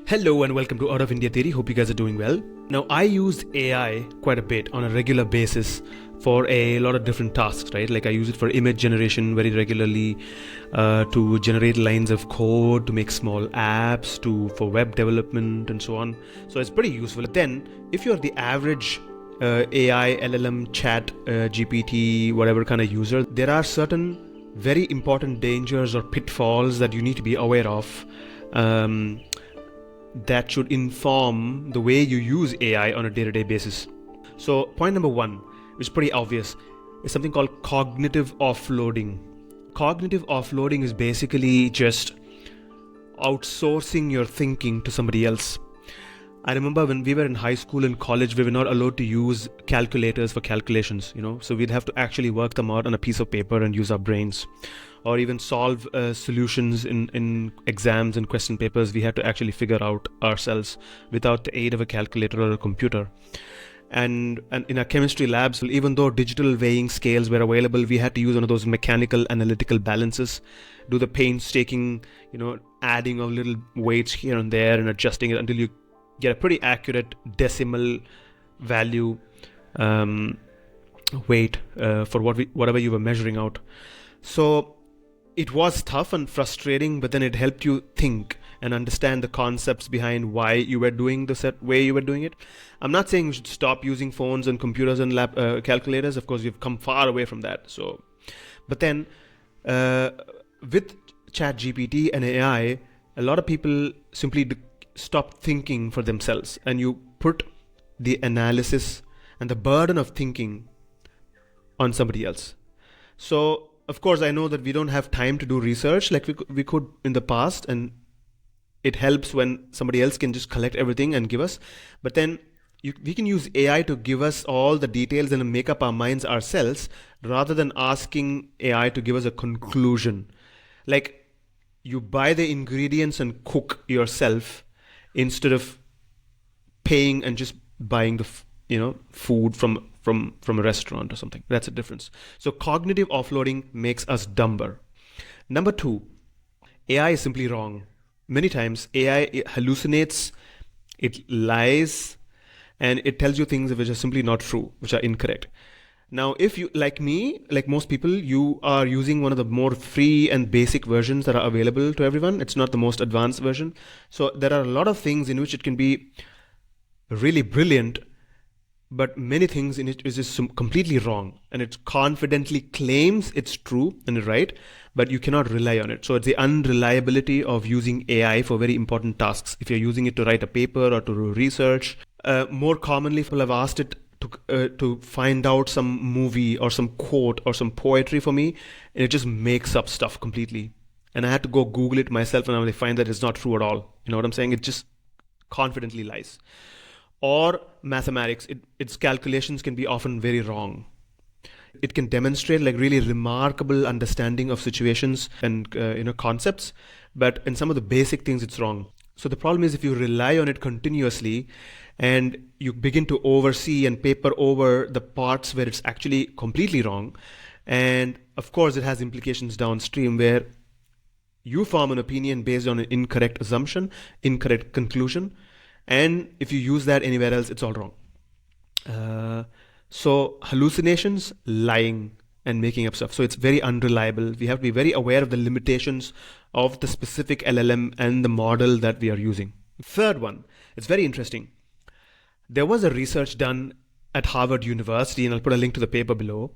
Hello and welcome to Out of India Theory. Hope you guys are doing well. Now, I use AI quite a bit on a regular basis for a lot of different tasks, right? Like I use it for image generation very regularly, to generate lines of code, to make small apps, for web development and so on. So it's pretty useful. Then, if you're the average AI, LLM, chat, GPT, whatever kind of user, there are certain very important dangers or pitfalls that you need to be aware of. That should inform the way you use AI on a day-to-day basis. So point number one, which is pretty obvious, is something called cognitive offloading. Cognitive offloading is basically just outsourcing your thinking to somebody else. I remember when we were in high school and college, we were not allowed to use calculators for calculations, so we'd have to actually work them out on a piece of paper and use our brains. Or even solve solutions in exams and question papers, we had to actually figure out ourselves without the aid of a calculator or a computer. And in our chemistry labs, even though digital weighing scales were available, we had to use one of those mechanical analytical balances, do the painstaking, adding of little weights here and there and adjusting it until you get a pretty accurate decimal value weight for whatever you were measuring out. So it was tough and frustrating, but then it helped you think and understand the concepts behind why you were doing the set way you were doing it. I'm not saying you should stop using phones and computers and calculators. Of course, we've come far away from that. But then with ChatGPT and AI, a lot of people simply stop thinking for themselves, and you put the analysis and the burden of thinking on somebody else. So of course, I know that we don't have time to do research like we could in the past, and it helps when somebody else can just collect everything and give us. But then we can use AI to give us all the details and make up our minds ourselves, rather than asking AI to give us a conclusion. Like, you buy the ingredients and cook yourself instead of paying and just buying the food from a restaurant or something. That's a difference. So cognitive offloading makes us dumber. Number two, AI is simply wrong. Many times AI hallucinates, it lies, and it tells you things which are simply not true, which are incorrect. Now, if you, like me, like most people, you are using one of the more free and basic versions that are available to everyone. It's not the most advanced version. So there are a lot of things in which it can be really brilliant, but many things in it is just completely wrong, and it confidently claims it's true and right, but you cannot rely on it. So it's the unreliability of using AI for very important tasks. If you're using it to write a paper or to do research, more commonly people have asked it to find out some movie or some quote or some poetry for me, and it just makes up stuff completely. And I had to go Google it myself, and I find that it's not true at all. You know what I'm saying? It just confidently lies. Or mathematics, its calculations can be often very wrong. It can demonstrate like really remarkable understanding of situations and concepts, but in some of the basic things it's wrong. So the problem is, if you rely on it continuously and you begin to oversee and paper over the parts where it's actually completely wrong, and of course it has implications downstream where you form an opinion based on an incorrect assumption, incorrect conclusion, and if you use that anywhere else, it's all wrong. So hallucinations, lying, and making up stuff. So it's very unreliable. We have to be very aware of the limitations of the specific LLM and the model that we are using. Third one, it's very interesting. There was a research done at Harvard University, and I'll put a link to the paper below,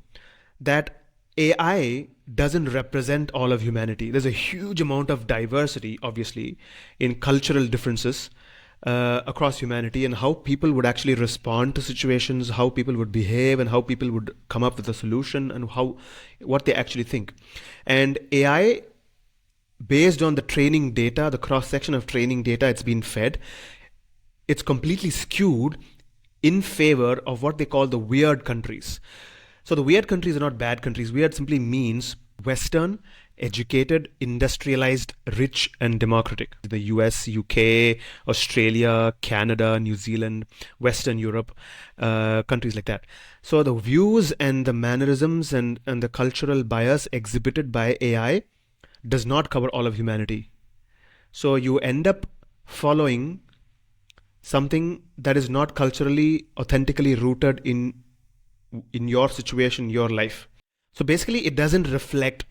that AI doesn't represent all of humanity. There's a huge amount of diversity, obviously, in cultural differences across humanity, and how people would actually respond to situations, how people would behave, and how people would come up with a solution, and what they actually think. And AI, based on the training data, the cross-section of training data it's been fed, it's completely skewed in favor of what they call the weird countries. So the weird countries are not bad countries. Weird simply means Western, educated, industrialized, rich, and democratic. The US, UK, Australia, Canada, New Zealand, Western Europe, countries like that. So the views and the mannerisms and the cultural bias exhibited by AI does not cover all of humanity. So you end up following something that is not culturally, authentically rooted in your situation, your life. So basically, it doesn't reflect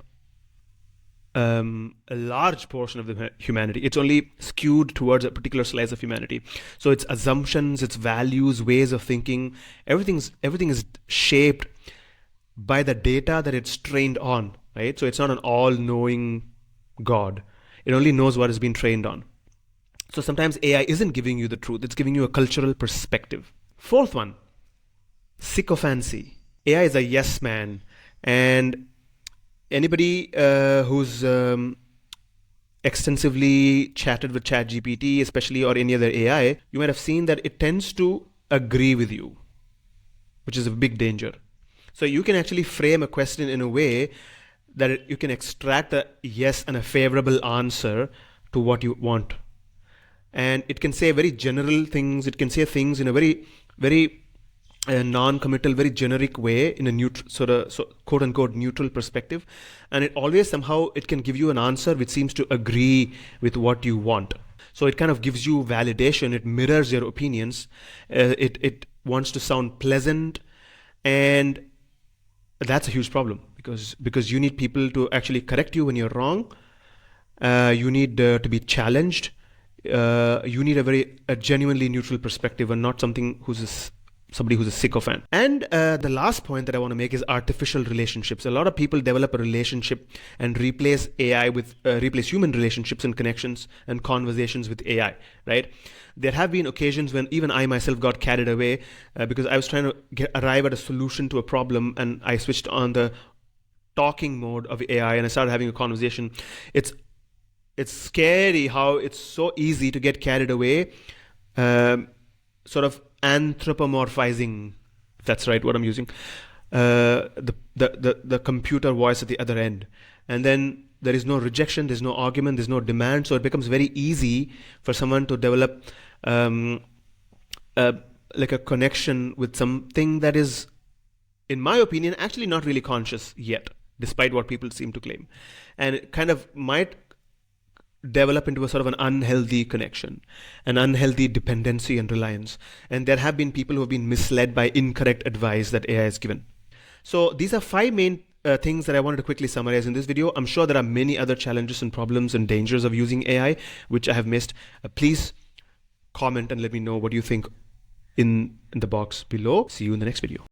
a large portion of the humanity. It's only skewed towards a particular slice of humanity. So its assumptions, its values, ways of thinking, everything is shaped by the data that it's trained on, right? So it's not an all-knowing God. It only knows what has been trained on. So sometimes AI isn't giving you the truth. It's giving you a cultural perspective. Fourth one, sycophancy. AI is a yes man, and anybody who's extensively chatted with ChatGPT, especially, or any other AI, you might have seen that it tends to agree with you, which is a big danger. So you can actually frame a question in a way that you can extract a yes and a favorable answer to what you want. And it can say very general things. It can say things in a very non-committal, very generic way, in a neutral, quote unquote neutral perspective, and it always somehow it can give you an answer which seems to agree with what you want. So it kind of gives you validation. It mirrors your opinions. It wants to sound pleasant, and that's a huge problem because you need people to actually correct you when you're wrong. You need to be challenged. You need a genuinely neutral perspective, and not somebody who's a sycophant. And the last point that I want to make is artificial relationships. A lot of people develop a relationship and replace AI with replace human relationships and connections and conversations with AI, right? There have been occasions when even I myself got carried away because I was trying to arrive at a solution to a problem, and I switched on the talking mode of AI and I started having a conversation. It's scary how it's so easy to get carried away, sort of anthropomorphizing, if that's right what I'm using, the computer voice at the other end. And then there is no rejection, there's no argument, there's no demand. So it becomes very easy for someone to develop like a connection with something that is, in my opinion, actually not really conscious yet, despite what people seem to claim. And it kind of might develop into a sort of an unhealthy connection, an unhealthy dependency and reliance. And there have been people who have been misled by incorrect advice that AI has given. So these are 5 main things that I wanted to quickly summarize in this video. I'm sure there are many other challenges and problems and dangers of using AI, which I have missed. Please comment and let me know what you think in the box below. See you in the next video.